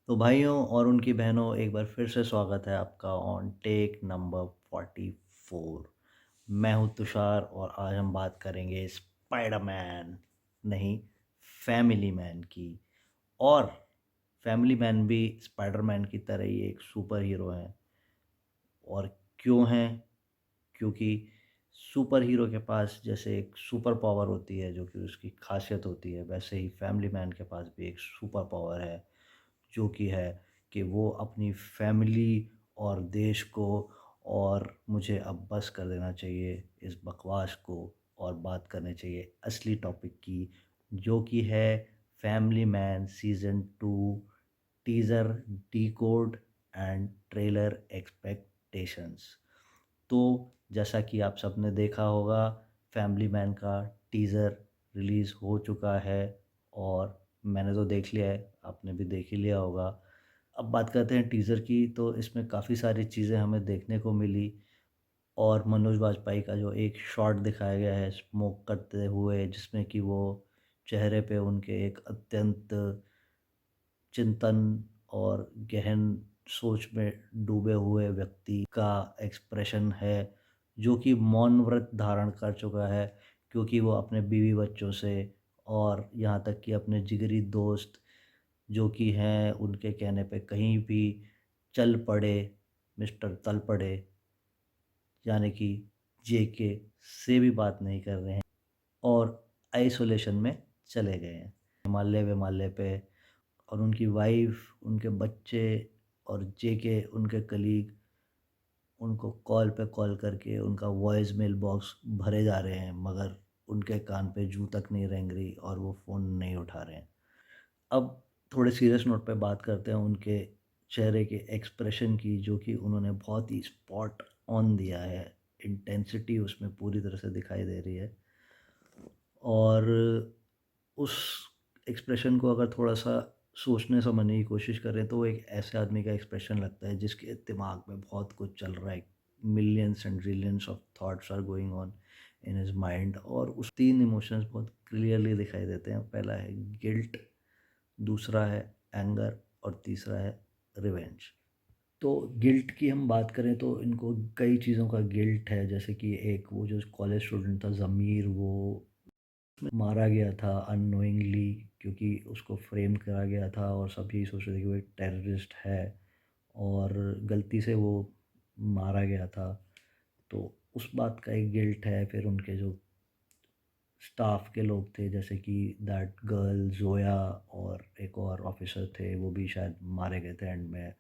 तो भाइयों और उनकी बहनों, एक बार फिर से स्वागत है आपका ऑन टेक नंबर 44। मैं हूं तुषार और आज हम बात करेंगे स्पाइडरमैन, नहीं, फैमिली मैन की। और फैमिली मैन भी स्पाइडरमैन की तरह ही एक सुपर हीरो है। और क्यों हैं? क्योंकि सुपर हीरो के पास जैसे एक सुपर पावर होती है जो कि उसकी खासियत होती है, वैसे ही फैमिली मैन के पास भी एक सुपर पावर है, जो कि है कि वो अपनी फैमिली और देश को, और मुझे अब बस कर देना चाहिए इस बकवास को और बात करनी चाहिए असली टॉपिक की, जो कि है family man season 2 teaser, decode and trailer expectations. तो जैसा कि आप सबने देखा होगा, फैमिली मैन का टीज़र रिलीज़ हो चुका है और मैंने तो देख लिया है, आपने भी देख ही लिया होगा। अब बात करते हैं टीज़र की, तो इसमें काफ़ी सारी चीज़ें हमें देखने को मिली। और मनोज वाजपेयी का जो एक शॉट दिखाया गया है स्मोक करते हुए, जिसमें कि वो चेहरे पे उनके एक अत्यंत चिंतन और गहन सोच में डूबे हुए व्यक्ति का एक्सप्रेशन है, जो कि मौन व्रत धारण कर चुका है, क्योंकि वो अपने बीवी बच्चों से और यहाँ तक कि अपने जिगरी दोस्त जो कि हैं उनके कहने पे कहीं भी चल पड़े, मिस्टर तल पड़े, यानी कि जेके से भी बात नहीं कर रहे हैं और आइसोलेशन में चले गए हैं हिमालय पे। और उनकी वाइफ, उनके बच्चे और जेके उनके कलीग उनको कॉल पे कॉल करके उनका वॉइस मेल बॉक्स भरे जा रहे हैं, मगर उनके कान पे जूं तक नहीं रेंग रही और वो फ़ोन नहीं उठा रहे हैं। अब थोड़े सीरियस नोट पे बात करते हैं उनके चेहरे के एक्सप्रेशन की, जो कि उन्होंने बहुत ही स्पॉट ऑन दिया है। इंटेंसिटी उसमें पूरी तरह से दिखाई दे रही है। और उस एक्सप्रेशन को अगर थोड़ा-सा सोचने समझने की कोशिश करें, तो वो एक ऐसे आदमी का एक्सप्रेशन लगता है जिसके दिमाग में बहुत कुछ चल रहा है। Millions and trillions of thoughts are going on in his mind, और उस 3 इमोशंस बहुत क्लियरली दिखाई देते हैं। पहला है गिल्ट, दूसरा है एंगर और तीसरा है रिवेंज। तो गिल्ट की हम बात करें तो इनको कई चीज़ों का गिल्ट है, जैसे कि एक वो जो कॉलेज स्टूडेंट था ज़मीर, वो मारा गया था अननोइंगली, क्योंकि उसको फ्रेम करा गया था और सब यही सोच रहे थे कि वो एक टेररिस्ट है और गलती से वो मारा गया था। तो उस बात का एक गिल्ट है। फिर उनके जो स्टाफ के लोग थे, जैसे कि दैट गर्ल ज़ोया और एक और ऑफिसर थे, वो भी शायद मारे गए थे एंड में।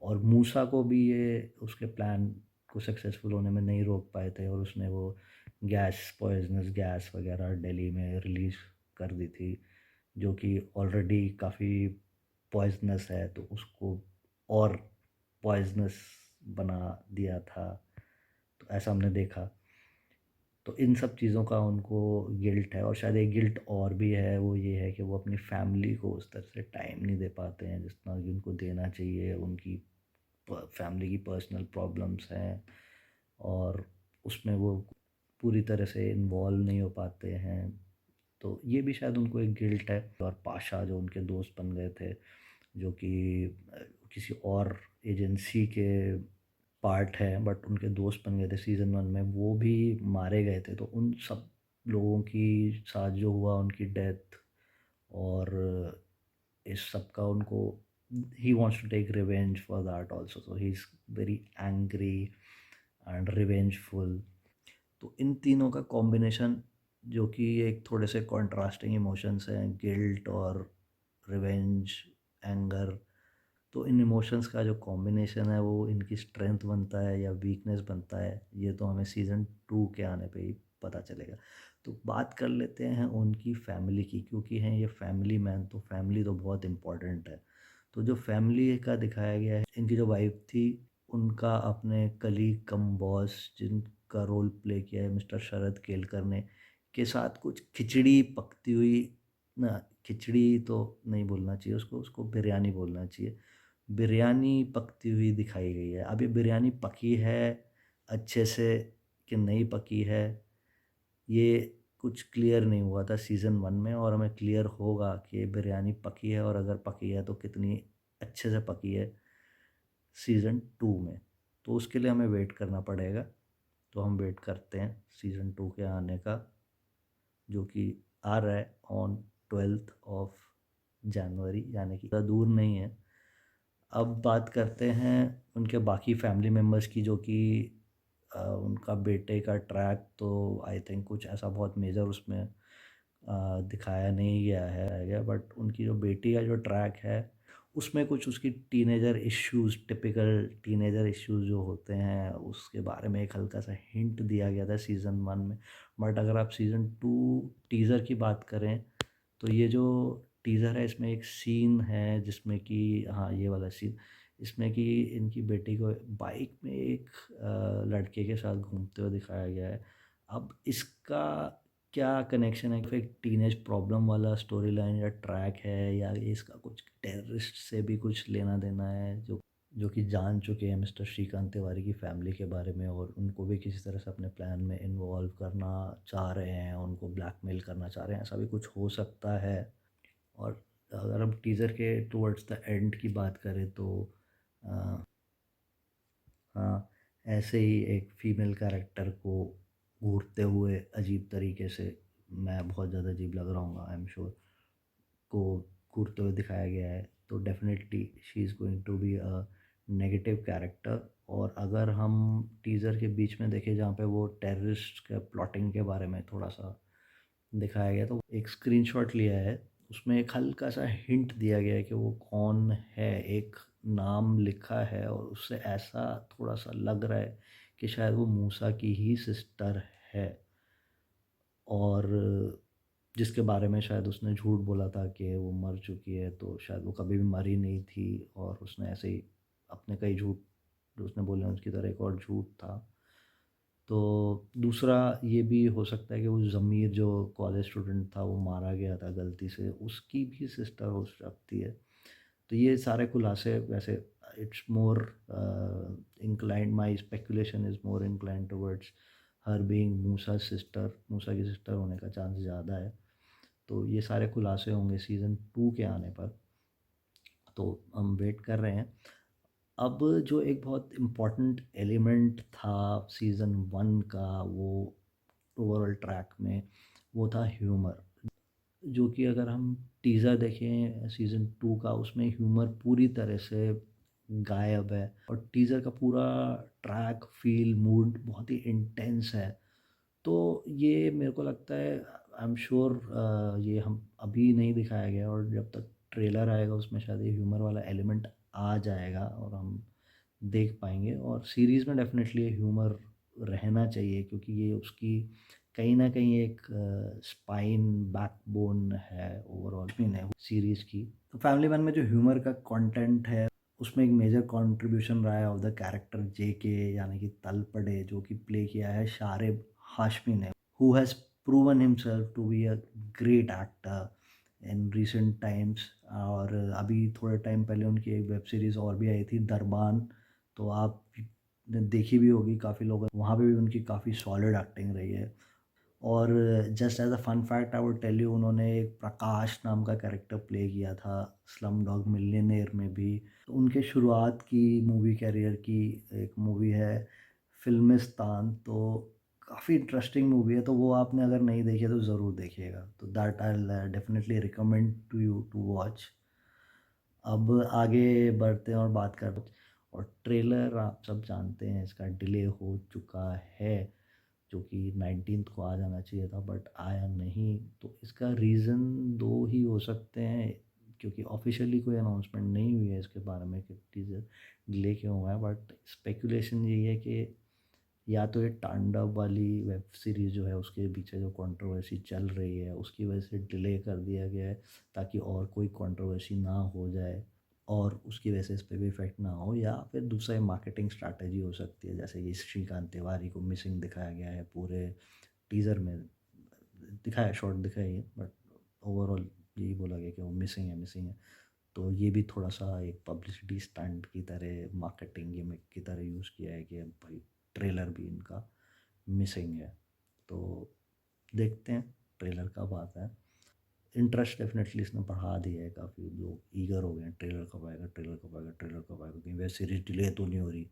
और मूसा को भी ये उसके प्लान को सक्सेसफुल होने में नहीं रोक पाए थे और उसने वो गैस, पॉइजनस गैस वगैरह दिल्ली में रिलीज़ कर दी थी, जो कि ऑलरेडी काफ़ी पॉइजनस है, तो उसको और पॉइजनस बना दिया था। तो ऐसा हमने देखा। तो इन सब चीज़ों का उनको गिल्ट है। और शायद एक गिल्ट और भी है, वो ये है कि वो अपनी फैमिली को उस तरह से टाइम नहीं दे पाते हैं जितना कि उनको देना चाहिए। उनकी फैमिली की पर्सनल प्रॉब्लम्स हैं और उसमें वो पूरी तरह से इन्वॉल्व नहीं हो पाते हैं। तो ये भी शायद उनको एक गिल्ट है। और पाशा जो उनके दोस्त बन गए थे, जो कि किसी और एजेंसी के पार्ट हैं, बट उनके दोस्त बन गए थे सीज़न 1 में, वो भी मारे गए थे। तो उन सब लोगों की साथ जो हुआ, उनकी डेथ और इस सब का उनको, he wants to take revenge for that also, so he is very angry and revengeful. तो इन तीनों का कॉम्बिनेशन, जो कि एक थोड़े से कॉन्ट्रास्टिंग इमोशंस हैं, गिल्ट और रिवेंज, एंगर, तो इन इमोशंस का जो कॉम्बिनेशन है वो इनकी स्ट्रेंथ बनता है या वीकनेस बनता है, ये तो हमें सीज़न 2 के आने पे ही पता चलेगा। तो बात कर लेते हैं उनकी फैमिली की, क्योंकि हैं ये फैमिली मैन, तो फैमिली तो बहुत इम्पोर्टेंट है। तो जो फैमिली का दिखाया गया है, इनकी जो वाइफ थी, उनका अपने कलीग कम बॉस, जिनका रोल प्ले किया है मिस्टर शरद केलकर ने, के साथ कुछ खिचड़ी पकती हुई, ना खिचड़ी तो नहीं बोलना चाहिए उसको, उसको बिरयानी बोलना चाहिए। बिरयानी पकती हुई दिखाई गई है। अब ये बिरयानी पकी है अच्छे से कि नहीं पकी है, ये कुछ क्लियर नहीं हुआ था सीज़न 1 में, और हमें क्लियर होगा कि ये बिरयानी पकी है और अगर पकी है तो कितनी अच्छे से पकी है सीज़न 2 में। तो उसके लिए हमें वेट करना पड़ेगा। तो हम वेट करते हैं सीज़न 2 के आने का, जो कि आ रहा है ऑन 12th ऑफ जनवरी, यानी कि ज़्यादा दूर नहीं है। अब बात करते हैं उनके बाकी फैमिली मेम्बर्स की, जो कि उनका बेटे का ट्रैक तो आई थिंक कुछ ऐसा बहुत मेजर उसमें दिखाया नहीं गया, बट उनकी जो बेटी का जो ट्रैक है उसमें कुछ उसकी teenager issues, typical teenager issues जो होते हैं उसके बारे में एक हल्का सा हिंट दिया गया था सीज़न 1 में। बट अगर आप सीज़न 2 टीज़र की बात करें, तो ये जो टीज़र है इसमें एक सीन है जिसमें कि, हाँ ये वाला सीन, इसमें कि इनकी बेटी को बाइक में एक लड़के के साथ घूमते हुए दिखाया गया है। अब इसका क्या कनेक्शन है, फिर टीनेज प्रॉब्लम वाला स्टोरी लाइन या ट्रैक है, या ये इसका कुछ टेररिस्ट से भी कुछ लेना देना है, जो कि जान चुके हैं मिस्टर श्रीकांत तिवारी की फैमिली के बारे में, और उनको भी किसी तरह से अपने प्लान में इन्वॉल्व करना चाह रहे हैं, उनको ब्लैकमेल करना चाह रहे हैं, ऐसा भी कुछ हो सकता है। और अगर हम टीज़र के टुवर्ड्स द एंड की बात करें तो अ, हाँ, ऐसे ही एक फीमेल कैरेक्टर को घूरते हुए अजीब तरीके से, मैं बहुत ज़्यादा अजीब लग रहा हूँ आई एम श्योर, को घूरते हुए दिखाया गया है। तो definitely she is going to be a negative character. और अगर हम टीज़र के बीच में देखें जहाँ पे वो टेररिस्ट के प्लॉटिंग के बारे में थोड़ा सा दिखाया गया, तो एक स्क्रीनशॉट लिया है, उसमें एक हल्का सा हिंट दिया गया है कि वो कौन है, एक नाम लिखा है और उससे ऐसा थोड़ा सा लग रहा है कि शायद वो मूसा की ही सिस्टर है, और जिसके बारे में शायद उसने झूठ बोला था कि वो मर चुकी है, तो शायद वो कभी भी मरी नहीं थी, और उसने ऐसे ही अपने कई झूठ जो उसने बोले हैं उसकी तरह एक और झूठ था। तो दूसरा ये भी हो सकता है कि वो ज़मीर जो कॉलेज स्टूडेंट था वो मारा गया था गलती से, उसकी भी सिस्टर हो सकती है। तो ये सारे खुलासे वैसे, it's more inclined, my speculation is more inclined towards her being Moosa sister, Moosa की सिस्टर होने का चांस ज़्यादा है। तो ये सारे खुलासे होंगे सीज़न 2 के आने पर, तो हम वेट कर रहे हैं। अब जो एक बहुत इम्पोर्टेंट एलिमेंट था सीज़न 1 का, वो ओवरऑल ट्रैक में, वो था ह्यूमर, जो कि अगर हम टीज़र देखें सीज़न 2 का, उसमें ह्यूमर पूरी तरह से गायब है, और टीज़र का पूरा ट्रैक, फ़ील, मूड बहुत ही इंटेंस है। तो ये मेरे को लगता है, आई एम श्योर ये हम अभी नहीं दिखाया गया, और जब तक ट्रेलर आएगा उसमें शायद ये ह्यूमर वाला एलिमेंट आ जाएगा और हम देख पाएँगे, और सीरीज़ में डेफ़िनेटली ये ह्यूमर रहना चाहिए, क्योंकि ये उसकी कहीं न कहीं एक स्पाइन, बैकबोन है ओवरऑल मीन है सीरीज़ की। तो फैमिली मैन में जो ह्यूमर का कंटेंट है, उसमें एक मेजर कंट्रीब्यूशन रहा है ऑफ द कैरेक्टर जेके, यानी कि तलपड़े, जो कि प्ले किया है शारिब हाशमी ने, who has proven himself to be a great actor in recent times. और अभी थोड़े टाइम पहले उनकी एक वेब सीरीज़ और भी आई थी, दरबान, तो आप ने देखी भी होगी, काफ़ी लोग, वहाँ पे भी उनकी काफ़ी सॉलिड एक्टिंग रही है। और just as a fun fact I would tell you, उन्होंने एक प्रकाश नाम का कैरेक्टर प्ले किया था स्लम डॉग मिलियनेयर में भी। तो उनके शुरुआत की मूवी कैरियर की एक मूवी है फ़िल्मिस्तान, तो काफ़ी इंटरेस्टिंग मूवी है, तो वो आपने अगर नहीं देखी है तो ज़रूर देखिएगा, तो that I definitely recommend to you to watch. अब आगे बढ़ते हैं और बात करते हैं, और ट्रेलर आप सब जानते हैं इसका डिले हो चुका है, जो कि 19th को आ जाना चाहिए था बट आया नहीं। तो इसका रीज़न दो ही हो सकते हैं, क्योंकि ऑफिशियली कोई अनाउंसमेंट नहीं हुई है इसके बारे में कि टीज़र डिले क्यों हुआ है, बट स्पेकुलेशन यही है कि या तो ये तांडव वाली वेब सीरीज़ जो है उसके पीछे जो कंट्रोवर्सी चल रही है उसकी वजह से डिले कर दिया गया है, ताकि और कोई कंट्रोवर्सी ना हो जाए और उसकी वजह से इस पे भी इफ़ेक्ट ना हो, या फिर दूसरा मार्केटिंग स्ट्रैटेजी हो सकती है, जैसे कि श्रीकांत तिवारी को मिसिंग दिखाया गया है पूरे टीज़र में, दिखाया शॉर्ट दिखाई है, बट ओवरऑल यही बोला गया कि वो मिसिंग है, मिसिंग है। तो ये भी थोड़ा सा एक पब्लिसिटी स्टंट की तरह, मार्केटिंग गिमिक की तरह यूज़ किया है कि भाई ट्रेलर भी इनका मिसिंग है। तो देखते हैं ट्रेलर कब आता है। इंटरेस्ट डेफिनेटली इसने बढ़ा दिया है, काफ़ी लोग ईगर हो गए हैं, ट्रेलर कब आएगा, ट्रेलर कब आएगा, ट्रेलर कब आएगा, कहीं वेब सीरीज़ डिले तो नहीं हो रही।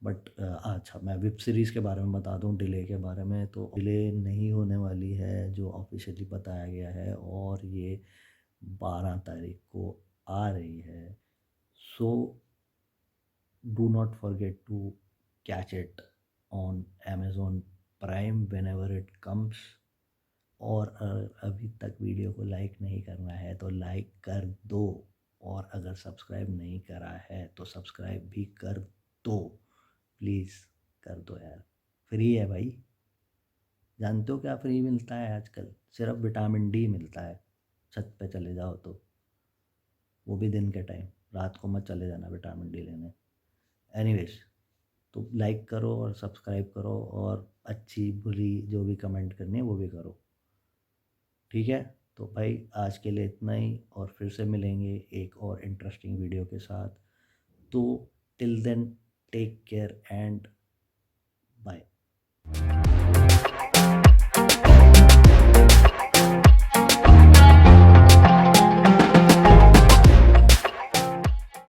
बट अच्छा, मैं वेब सीरीज़ के बारे में बता दूँ डिले के बारे में, तो डिले नहीं होने वाली है जो ऑफिशियली बताया गया है, और ये 12 तारीख को आ रही है। So do not forget to catch it on Amazon Prime whenever it comes. और अभी तक वीडियो को लाइक नहीं करना है तो लाइक कर दो, और अगर सब्सक्राइब नहीं करा है तो सब्सक्राइब भी कर दो, प्लीज़ कर दो यार। फ्री है भाई। जानते हो क्या फ्री मिलता है आजकल? सिर्फ विटामिन डी मिलता है। छत पे चले जाओ तो, वो भी दिन के टाइम, रात को मत चले जाना विटामिन डी लेने। एनीवेज, तो लाइक करो और सब्सक्राइब करो, और अच्छी बुरी जो भी कमेंट करनी है वो भी करो, ठीक है? तो भाई आज के लिए इतना ही, और फिर से मिलेंगे एक और इंटरेस्टिंग वीडियो के साथ। तो till then, take care and bye.